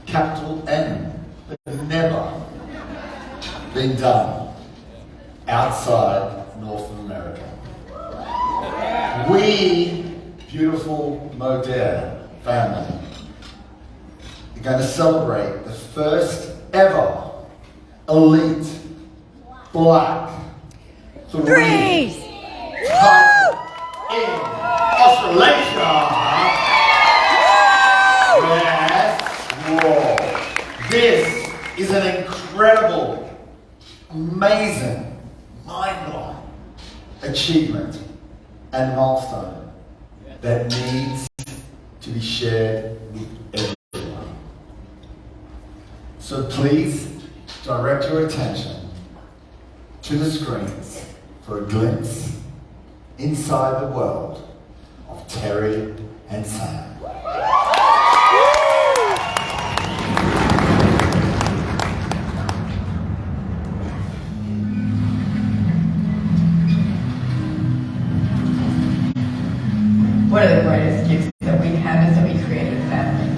capital N, but never been done outside North America. We, beautiful Modere family, are going to celebrate the first ever elite black three title in Australasia. Yes, whoa. This is an incredible, amazing, mind-blowing achievement and milestone that needs to be shared with everyone. So please direct your attention to the screens for a glimpse inside the world of Terri and Sam. One of the greatest gifts that we have is that we created a family.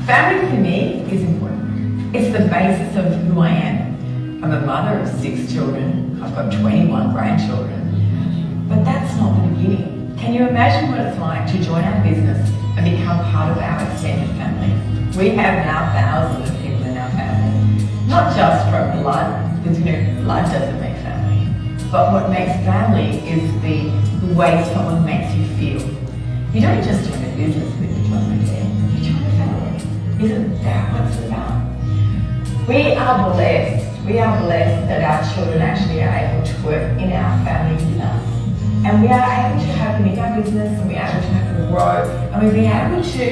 Family for me is important. It's the basis of who I am. I'm a mother of 6 children. I've got 21 grandchildren. But that's not the beginning. Can you imagine what it's like to join our business and become part of our extended family? We have now thousands of people in our family. Not just from blood, because blood doesn't make family. But what makes family is the way someone makes you feel. You don't just join a business with the join Modere, you join a family. Isn't that what it's about? We are blessed. We are blessed that our children actually are able to work in our family with us. And we are able to have them in our business, and we are able to have them grow, and we've been able to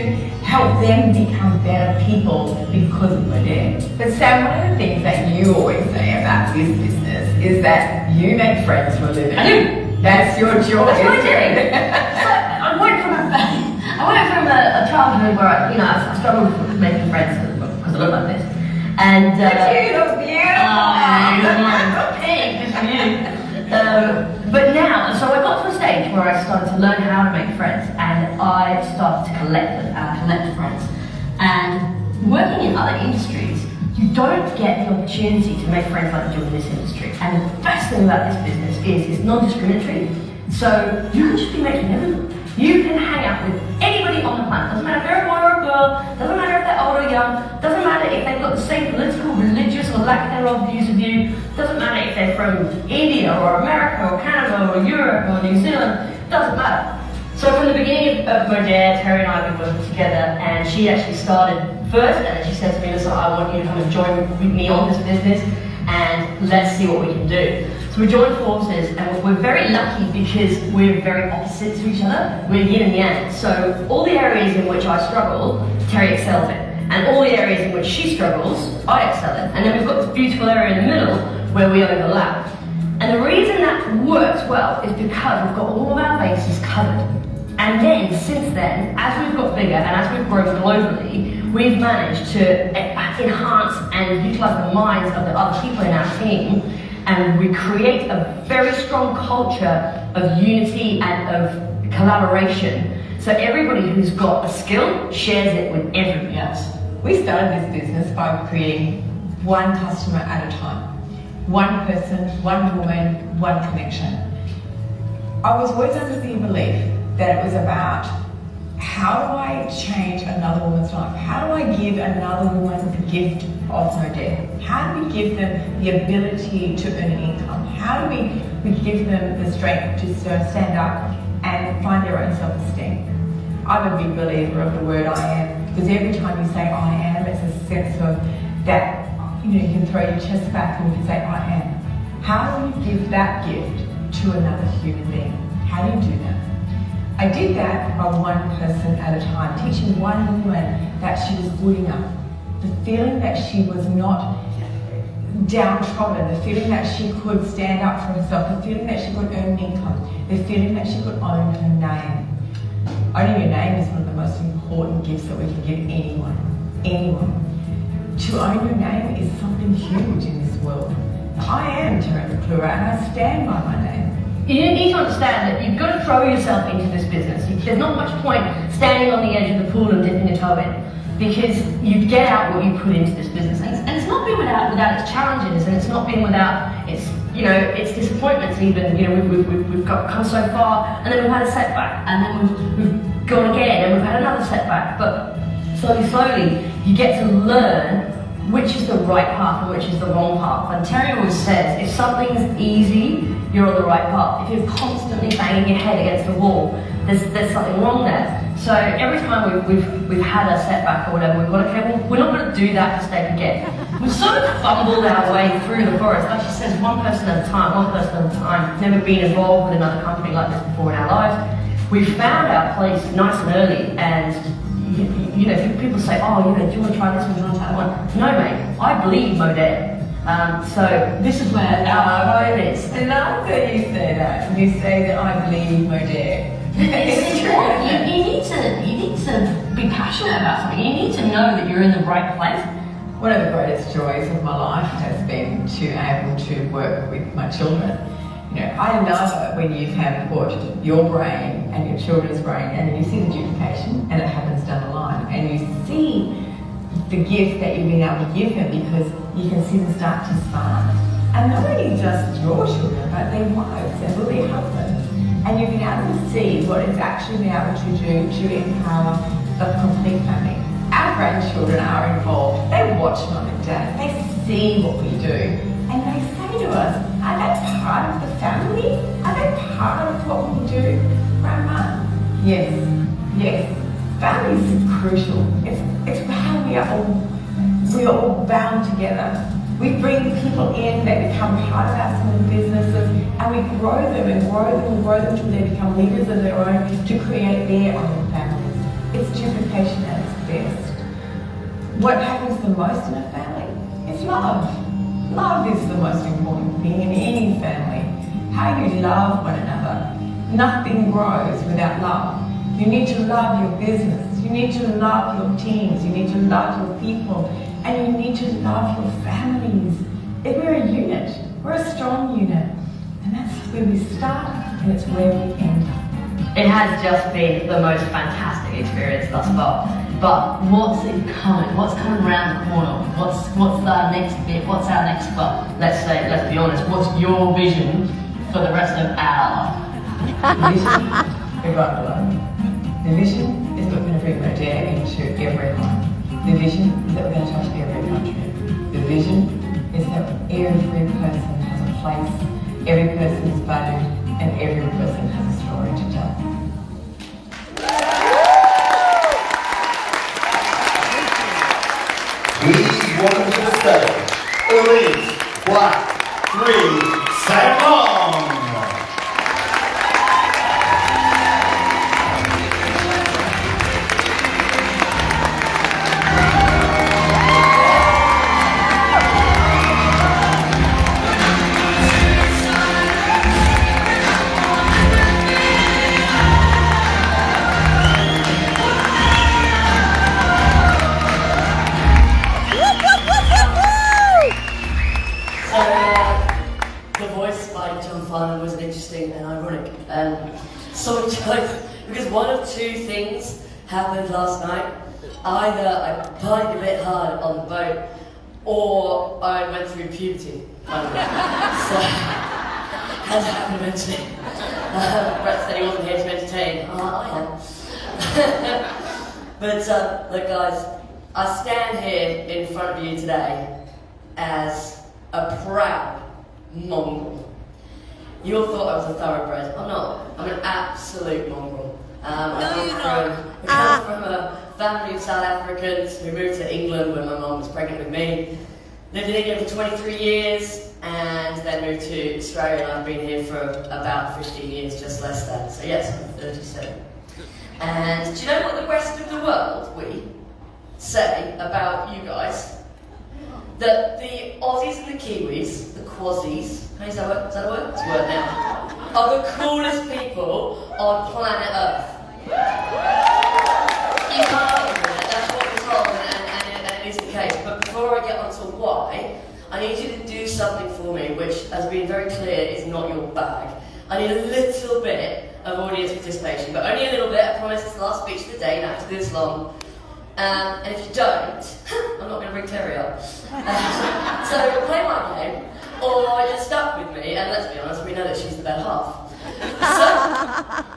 help them become better people because of Modere. But Sam, one of the things that you always say about this business is that you make friends for a living. I do. That's your job. That's what I do. I went from a childhood where I struggled with making friends because I look like this. And But you look beautiful. But now, so I got to a stage where I started to learn how to make friends, and I started to collect friends. And working in other industries, you don't get the opportunity to make friends like you do in this industry. And the best thing about this business is it's non-discriminatory. So you can just be making everyone. You can hang out with anybody on the planet. Doesn't matter if they're a boy or a girl, doesn't matter if they're old or young, doesn't matter if they've got the same political, religious or lack thereof views of you, doesn't matter if they're from India or America or Canada or Europe or New Zealand, doesn't matter. So from the beginning of Modere, Terri and I have been working together, and she actually started first, and then she said to me, listen, I want you to come and join with me on this business, and let's see what we can do. So we joined forces, and we're very lucky because we're very opposite to each other. We're yin and yang. So all the areas in which I struggle, Terri excels in. And all the areas in which she struggles, I excel in. And then we've got this beautiful area in the middle where we overlap. And the reason that works well is because we've got all of our bases covered. And then, since then, as we've got bigger and as we've grown globally, we've managed to enhance and utilize the minds of the other people in our team, and we create a very strong culture of unity and of collaboration. So everybody who's got a skill shares it with everybody else. We started this business by creating one customer at a time. One person, one woman, one connection. I was always under the belief that it was about how do I change another woman's life? How do I give another woman the gift of Modere? How do we give them the ability to earn an income? How do we give them the strength to stand up and find their own self-esteem? I'm a big believer of the word I am, because every time you say I am, it's a sense of that, you can throw your chest back and you can say I am. How do you give that gift to another human being? How do you do that? I did that by one person at a time, teaching one woman that she was good enough. The feeling that she was not downtrodden, the feeling that she could stand up for herself, the feeling that she could earn income, the feeling that she could own her name. Owning your name is one of the most important gifts that we can give anyone. To own your name is something huge in this world. I am Terri McClure and I stand by my name. You need to understand that you've got to throw yourself into this business. There's not much point standing on the edge of the pool and dipping your toe in. because you get out what you put into this business, and it's not been without its challenges, and it's not been without its its disappointments. Even we've come so far, and then we've had a setback, and then we've gone again, and we've had another setback. But slowly, you get to learn which is the right path and which is the wrong path. And Terri always says, if something's easy, you're on the right path. If you're constantly banging your head against the wall, there's something wrong there. So every time we've had a setback or whatever, we've gone, okay, well, we're not going to do that mistake again. We've sort of fumbled our way through the forest. Like she says, one person at a time, never been involved with another company like this before in our lives. We've found our place nice and early, and people say, oh, do you want to try this one, do you want to try that one? No, mate, I believe Modere. So this is where our home is. I love that you say that. You say that I believe Modere. It's true. You need to be passionate about something. You need to know that you're in the right place. One of the greatest joys of my life has been to be able to work with my children. I love it when you can put your brain and your children's brain, and then you see the duplication, and it happens down the line, and you see the gift that you've been able to give them, because you can see them start to spark. And not only just your children, but their wives and their husbands. And you've been able to see what it's actually been able to do to empower the complete family. Our grandchildren are involved. They watch Mum and Dad. They see what we do. And they say to us, are they part of the family? Are they part of what we do? Grandma? Yes. Family is crucial. It's how we are all bound together. We bring people in, they become part of our small businesses, and we grow them and grow them and grow them until they become leaders of their own to create their own families. It's duplication at its best. What happens the most in a family is love. Love is the most important thing in any family. How you love one another. Nothing grows without love. You need to love your business. You need to love your teams. You need to love your people. And you need to love your families. If we're a unit, we're a strong unit. And that's where we start, and it's where we end up. It has just been the most fantastic experience thus far. But what's coming? What's coming around the corner? What's our next bit? What's our next, let's be honest, what's your vision for the rest of our vision? The vision is that we're going to bring Modere into every home. The vision is that we're going to touch every country. The vision is that every person has a place, every person is valued, and every person has a story to tell. Please welcome to the stage, Elite Black 3 Salon. Was interesting and ironic. So because one of two things happened last night. Either I partied a bit hard on the boat, or I went through puberty. So had to happen eventually. Brett said he wasn't here to entertain. I am. But look, guys, I stand here in front of you today as a proud mongrel. You all thought I was a thoroughbred. I'm not. I'm an absolute mongrel. I come from a family of South Africans who moved to England when my mum was pregnant with me. Lived in England for 23 years and then moved to Australia, and I've been here for about 15 years, just less than. So yes, I'm 37. And do you know what the rest of the world, we, say about you guys? That the Aussies and the Kiwis, the Quassies, is that a word? It's a word now. Are the coolest people on planet Earth. You can't argue with it, that's what we're told, and it is the case. But before I get on to why, I need you to do something for me, which, as being very clear, is not your bag. I need a little bit of audience participation, but only a little bit. I promise it's the last speech of the day, and I have to do this long. And if you don't, I'm not going to bring Terri up. So play my game, or you're stuck with me, and let's be honest, we know that she's the better half. So,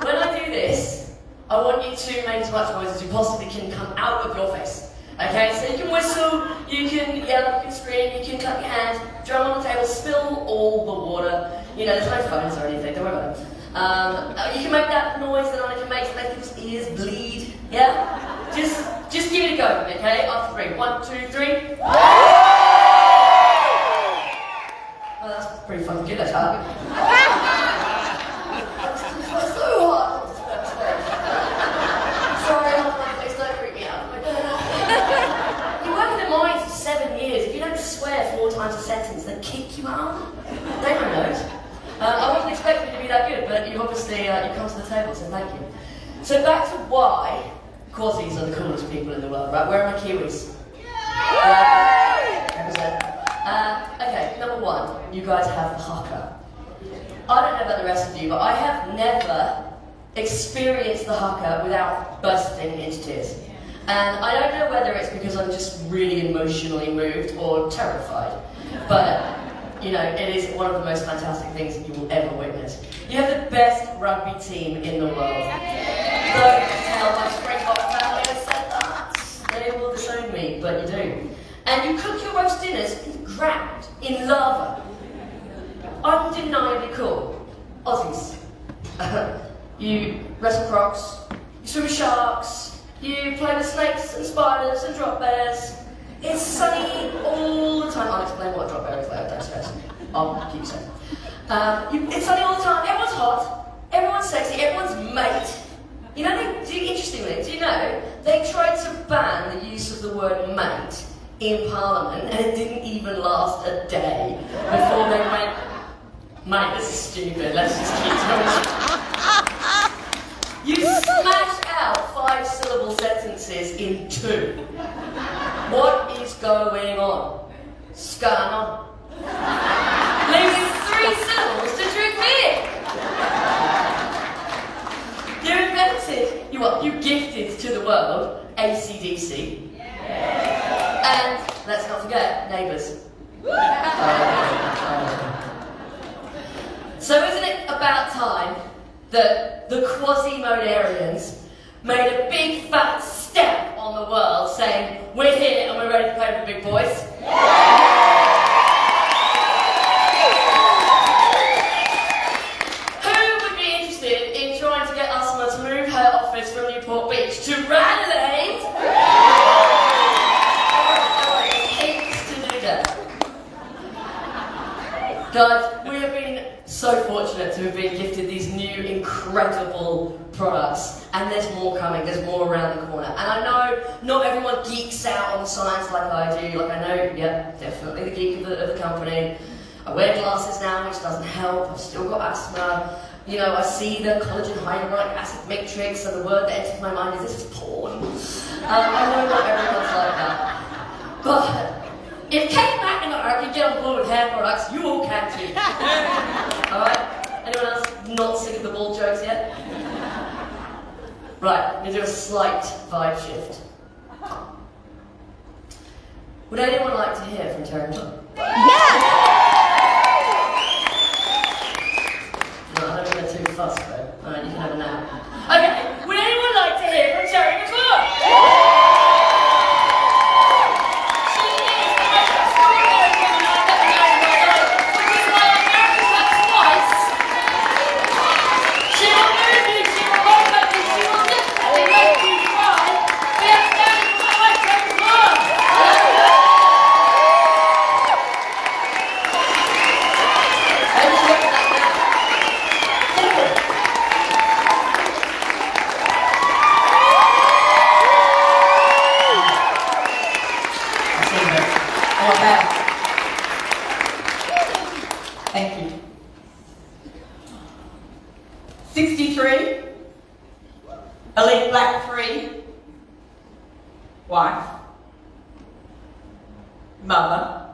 when I do this, I want you to make as much noise as you possibly can come out of your face. Okay, so you can whistle, you can yell, you can scream, you can clap your hands, drum on the table, spill all the water. You know, there's no phones or anything, don't worry about it. You can make that noise that Anna can make to make people's ears bleed. Yeah? Just give it a go, okay? After 3. 1, 2, 3. Well, that's pretty fucking good, that's hard. That's so hard. Sorry, please don't freak me out. You work in the mines for 7 years. If you don't swear 4 times a sentence, they kick you out. They don't know. I wasn't expecting you to be that good, but you obviously you come to the table, so thank you. So back to why Quasies are the coolest people in the world, right? Where are my Kiwis? Okay, number 1, you guys have the haka. I don't know about the rest of you, but I have never experienced the haka without bursting into tears. And I don't know whether it's because I'm just really emotionally moved or terrified, but you know, it is one of the most fantastic things that you will ever witness. You have the best rugby team in the world. Don't tell my Springbok family I said that. They will disown me, but you do. And you cook your roast dinners in the ground, in lava. Undeniably cool. Aussies. You wrestle crocs, you swim with sharks, you play with snakes and spiders and drop bears. It's sunny all the time. I'll explain what a drop bear is later downstairs. I'll keep saying. It's sunny all the time. Everyone's hot. Everyone's sexy. Everyone's mate. You know, interestingly, do you know, they tried to ban the use of the word mate in Parliament, and it didn't even last a day before they went, mate, this is stupid, let's just keep going. You smash out 5-syllable sentences in 2. What is going on? Scanner. Leaving 3 syllables to drink beer. You invented, you gifted to the world AC/DC. And let's not forget, neighbours. So isn't it about time that the Quasi-Moderians made a big fat step on the world saying, we're here and we're ready to play with the big boys? Who would be interested in trying to get Usma to move her office from Newport Beach to Radelaide? Guys, we have been so fortunate to have been gifted these new incredible products, and there's more coming, there's more around the corner. And I know not everyone geeks out on science like I do, like I know, yep, definitely the geek of the company. I wear glasses now, which doesn't help, I've still got asthma. You know, I see the collagen hyaluronic acid matrix, and the word that enters my mind is, this is porn. I know not everyone's like that. But if Kate McIntyre can get on board with hair products, you all can too. Alright? Anyone else not sick of the ball jokes yet? Right, I'm going to do a slight vibe shift. Would anyone like to hear from Terri and John? Yeah! No, I don't want to too fussed though. Alright, you can have a nap. Okay, would anyone like to hear from Terri and McClure? Thank you. 63, elite black 3, wife, mother,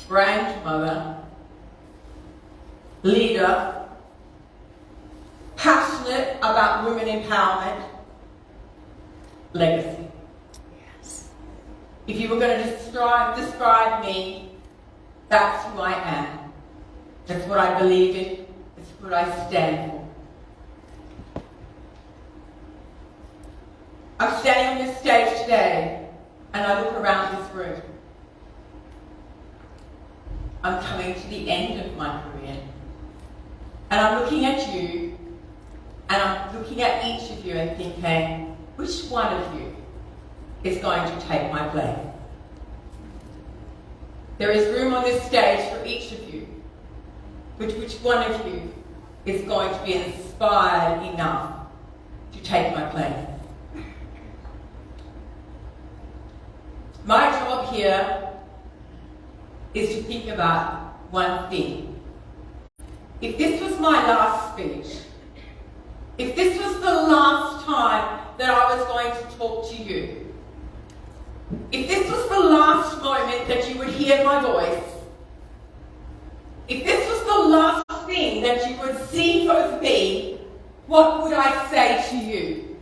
grandmother, leader, passionate about women empowerment, legacy. Yes. If you were going to describe me, that's who I am. That's what I believe in. That's what I stand for. I'm standing on this stage today and I look around this room. I'm coming to the end of my career. And I'm looking at you and I'm looking at each of you and thinking, which one of you is going to take my place? There is room on this stage for each of you. But which one of you is going to be inspired enough to take my place? My job here is to think about one thing. If this was my last speech, if this was the last time that I was going to talk to you, if this was the last moment that you would hear my voice, if this was the last thing that you would see of me, what would I say to you?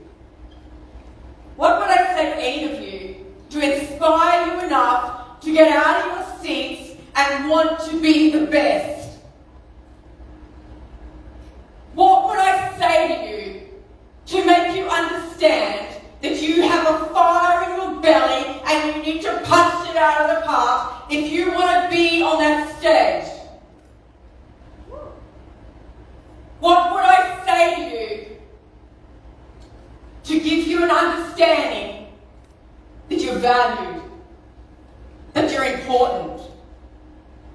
What would I say to any of you to inspire you enough to get out of your seats and want to be the best? What would I say to you to make you understand that you have a fire in your belly and you need to punch it out of the park if you want to be on that stage? What would I say to you to give you an understanding that you're valued, that you're important,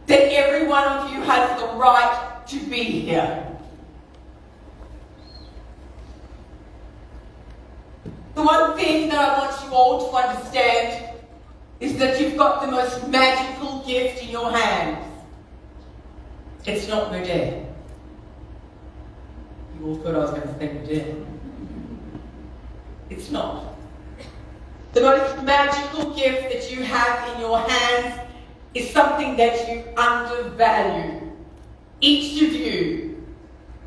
that every one of you has the right to be here? The one thing that I want you all to understand is that you've got the most magical gift in your hands. It's not Modere. You all thought I was going to say Modere. It's not. The most magical gift that you have in your hands is something that you undervalue. Each of you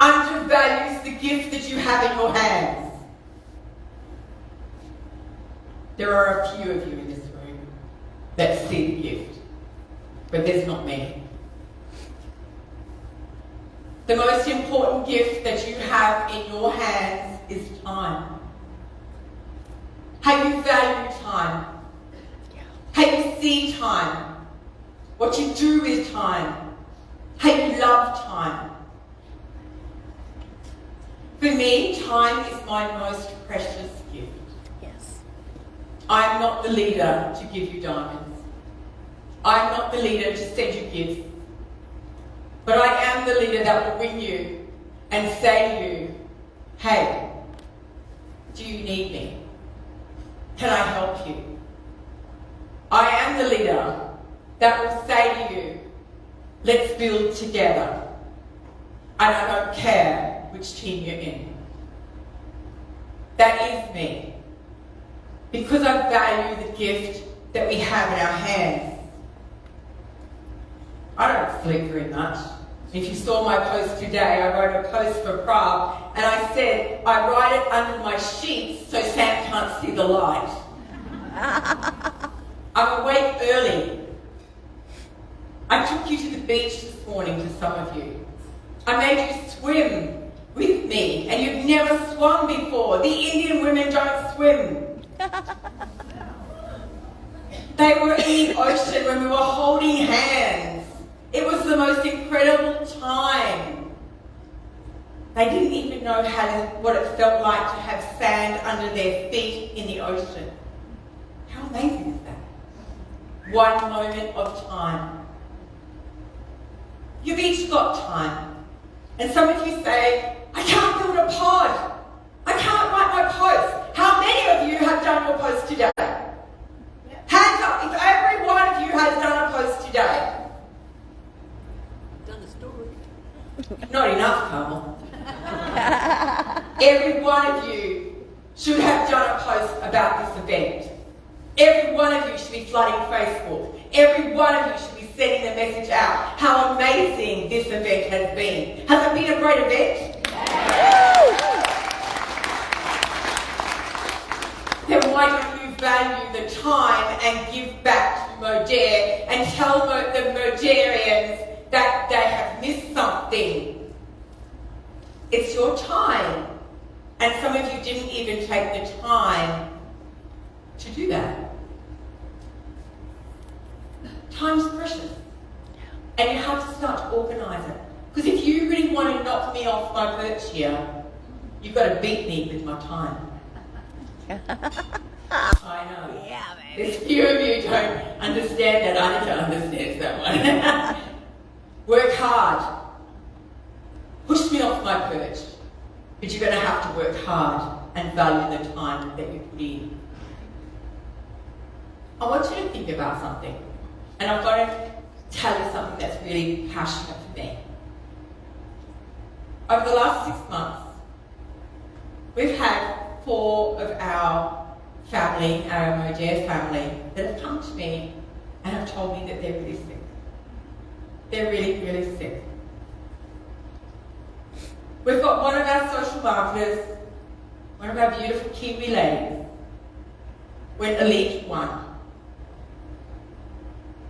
undervalues the gift that you have in your hands. There are a few of you in this room that see the gift, but there's not many. The most important gift that you have in your hands is time. How you value time. How you see time. What you do with time. How you love time. For me, time is my most precious gift. Yes. I'm not the leader to give you diamonds. I'm not the leader to send you gifts. But I am the leader that will ring you and say to you, hey, do you need me? Can I help you? I am the leader that will say to you, let's build together. And I don't care which team you're in. That is me. Because I value the gift that we have in our hands. I don't sleep very much. If you saw my post today, I wrote a post for Prague and I said, I write it under my sheets so Sam can't see the light. I'm awake early. I took you to the beach this morning to some of you. I made you swim with me and you've never swum before. The Indian women don't swim. They were in the ocean when we were holding hands. It was the most incredible time. They didn't even know what it felt like to have sand under their feet in the ocean. How amazing is that? One moment of time. You've each got time. And some of you say, I can't build a pod. I can't write my post. How many of you have done your post today? Hands up if every one of you has done a post today. Not enough, Carmel. Every one of you should have done a post about this event. Every one of you should be flooding Facebook. Every one of you should be sending the message out how amazing this event has been. Has it been a great event? Yeah. Then why don't you value the time and give back to Modere and tell the Moderians that they have missed something? It's your time. And some of you didn't even take the time to do that. Time's precious. And you have to start to organise it. Because if you really want to knock me off my perch here, you've got to beat me with my time. I know. Yeah, baby. There's few of you don't understand that. I don't understand that one. Work hard. Push me off my perch. But you're going to have to work hard and value the time that you put in. I want you to think about something. And I'm going to tell you something that's really passionate for me. Over the last 6 months, we've had 4 of our family, our Modere family, that have come to me and have told me that they're really sick. They're really, really sick. We've got one of our social marketers, one of our beautiful Kiwi ladies, went Elite 1.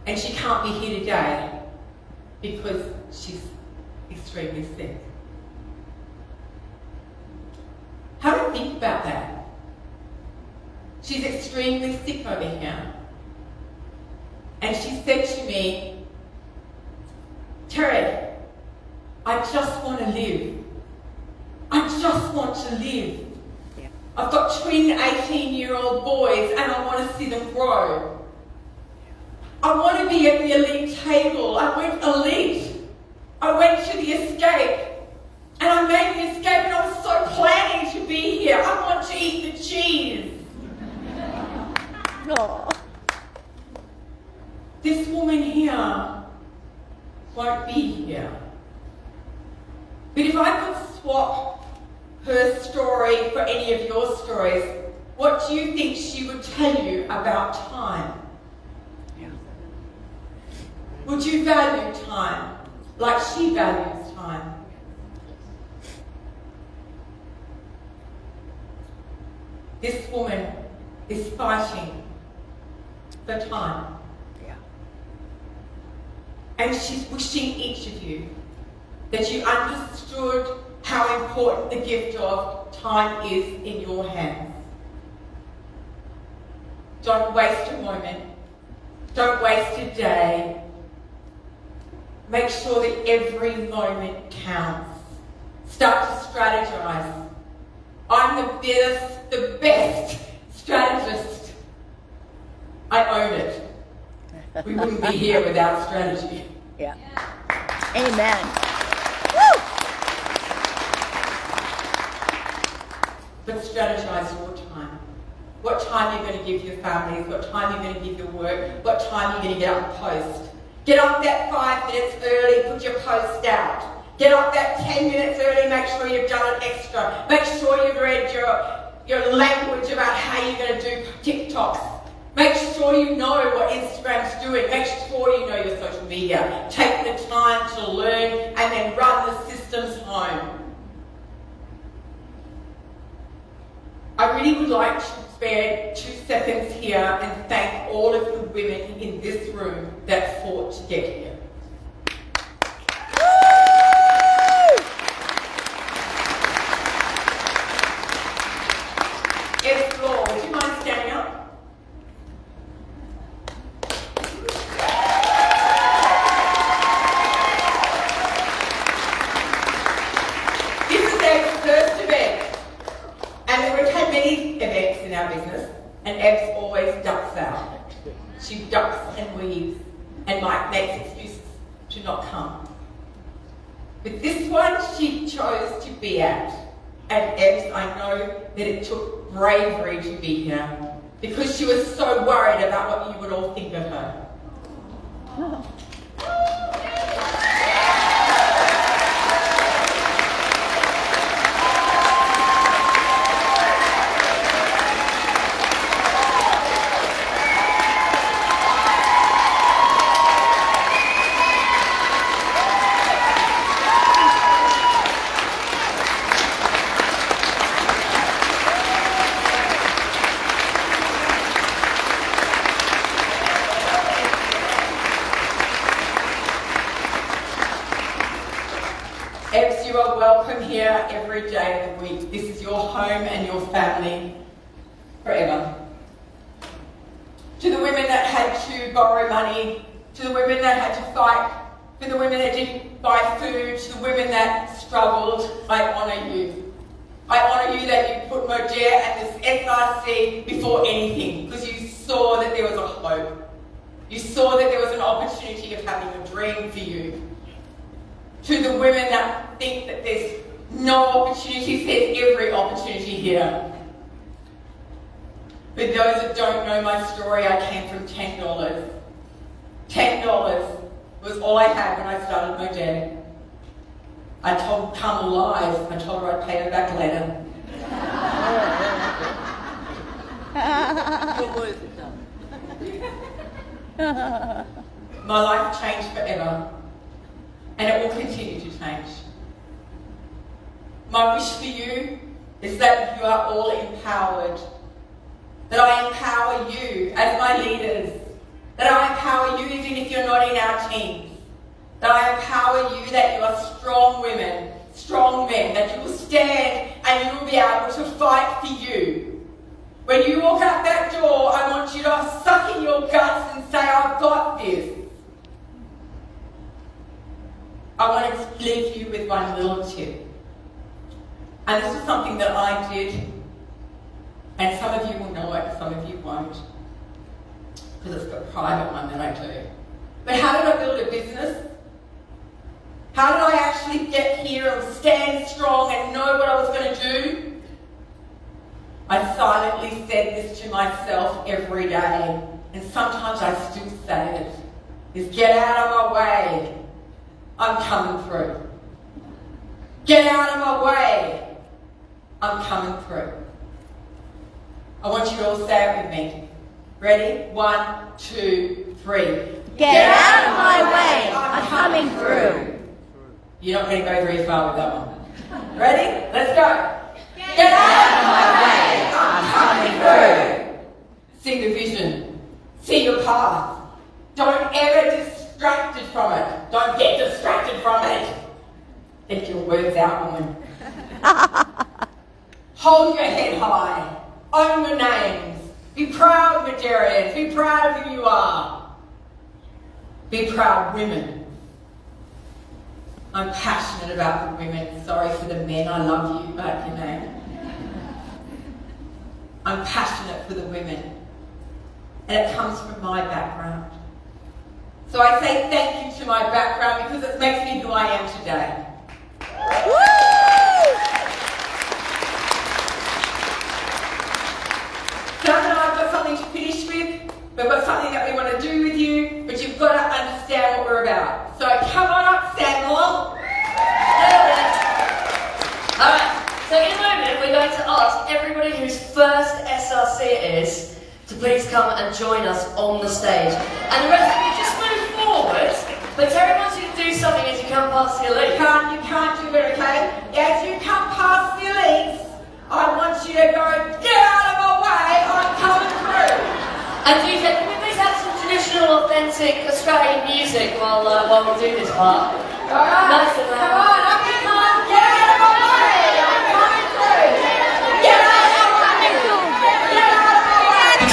And she can't be here today because she's extremely sick. Have a think about that. She's extremely sick over here. And she said to me, Terri, I just want to live. I just want to live. Yeah. I've got twin 18-year-old boys and I want to see them grow. I want to be at the elite table. I went elite. I went to the escape. And I made the escape and I was so planning to be here. I want to eat the cheese. Oh. This woman here won't be here. But if I could swap her story for any of your stories, what do you think she would tell you about time? Would you value time like she values time? This woman is fighting for time. Yeah. And she's wishing each of you that you understood how important the gift of time is in your hands. Don't waste a moment. Don't waste a day. Make sure that every moment counts. Start to strategize. I'm the best strategist. I own it. We wouldn't be here without strategy. Yeah. Amen. Woo! But strategize your time. What time you're going to give your families, what time you're going to give your work, what time you're going to get up and post. Get up that 5 minutes early, put your post out. Get up that 10 minutes early, make sure you've done an extra. Make sure you've read your language about how you're going to do TikToks. Make sure you know what Instagram's doing. Make sure you know your social media. Take the time to learn and then run the systems home. I really would like to spare 2 seconds here and thank all of the women in this room that fought to get here. Floor, would you mind standing up? This is Ev's first event, and we've had many events in our business, and Ev's always ducks out. She ducks and weaves, and makes excuses to not come. But this one she chose to be at. And Evs, I know that it took bravery to be here because she was so worried about what you would all think of her. welcome here every day of the week. This is your home and your family forever. To the women that had to borrow money, to the women that had to fight, for the women that didn't buy food, to the women that struggled, I honour you. I honour you that you put Modere and this SRC before anything, because you saw that there was a hope. You saw that there was an opportunity of having a dream for you. To the women that think that there's no opportunities, there's every opportunity here. For those that don't know my story, I came from $10. $10 was all I had when I started Modere. I told Carmel lies. I told her I'd pay her back later. My life changed forever, and it will continue to change. My wish for you is that you are all empowered, that I empower you as my leaders, that I empower you even if you're not in our teams, that I empower you that you are strong women, strong men, that you will stand and you will be able to fight for you. When you walk out that door, I want you to suck in your guts and say, I've got this. I want to leave you with one little tip. And this is something that I did, and some of you will know it, some of you won't, because it's a private one that I do. But how did I build a business? How did I actually get here and stand strong and know what I was going to do? I silently said this to myself every day, and sometimes I still say it, is get out of my way. I'm coming through. Get out of my way. I'm coming through. I want you to all say it with me. Ready? 1, 2, 3. Get out of my way. I'm coming through. You're not going to go very far with that one. Ready? Let's go. Get out of my way. I'm coming through. See the vision. See your path. Don't ever distracted from it. Don't get distracted from it. Get your words out, woman. Hold your head high. Own your names. Be proud, Moderians. Be proud of who you are. Be proud, women. I'm passionate about the women. Sorry for the men. I love you, but you know. I'm passionate for the women. And it comes from my background. So I say thank you to my background because it makes me who I am today. Sam and I have got something to finish with. We've got something that we want to do with you, but you've got to understand what we're about. So come on up, Samuel. Alright, so in a moment we're going to ask everybody whose first SRC it is to please come and join us on the stage. And the rest of you just move forward, but Terri wants you to do something as you come past your lead. You can't do it, okay? As you come past your legs, I want you to go, get out of my way, I'm coming through. And DJ, can we please have some traditional, authentic Australian music while we do this part? Alright, Nice and loud. come on, up you come, get out of my way, I'm coming through. Get out of my way, get out of my way.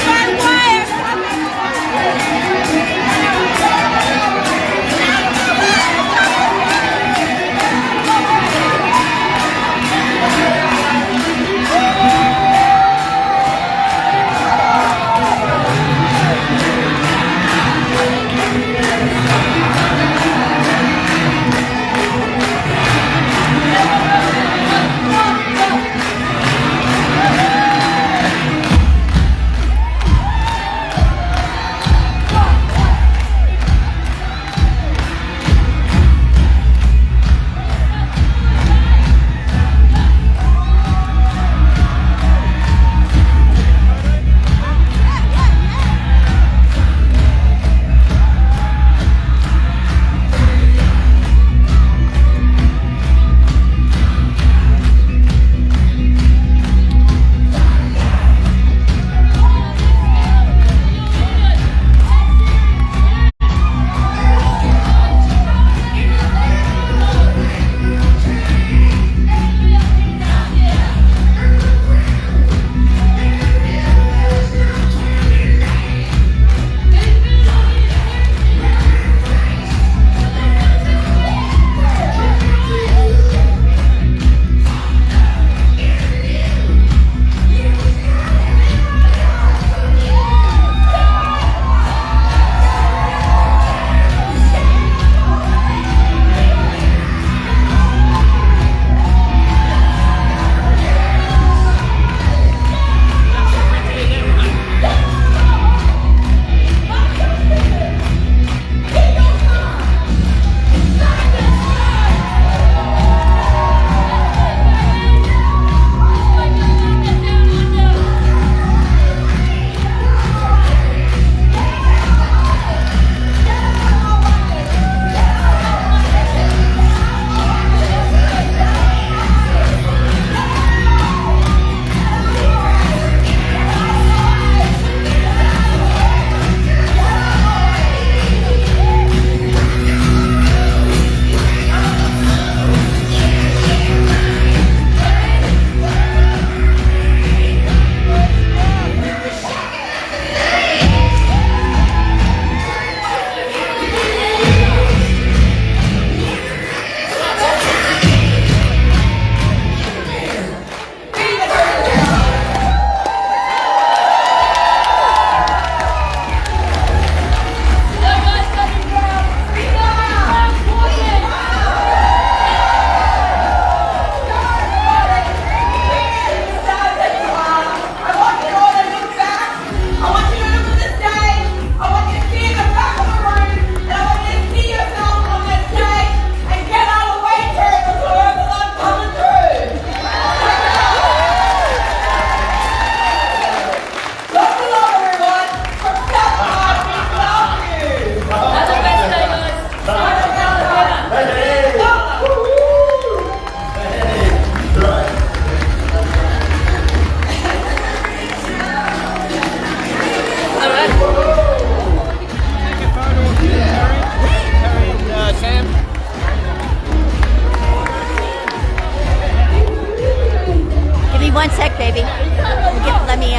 One sec, baby. Let me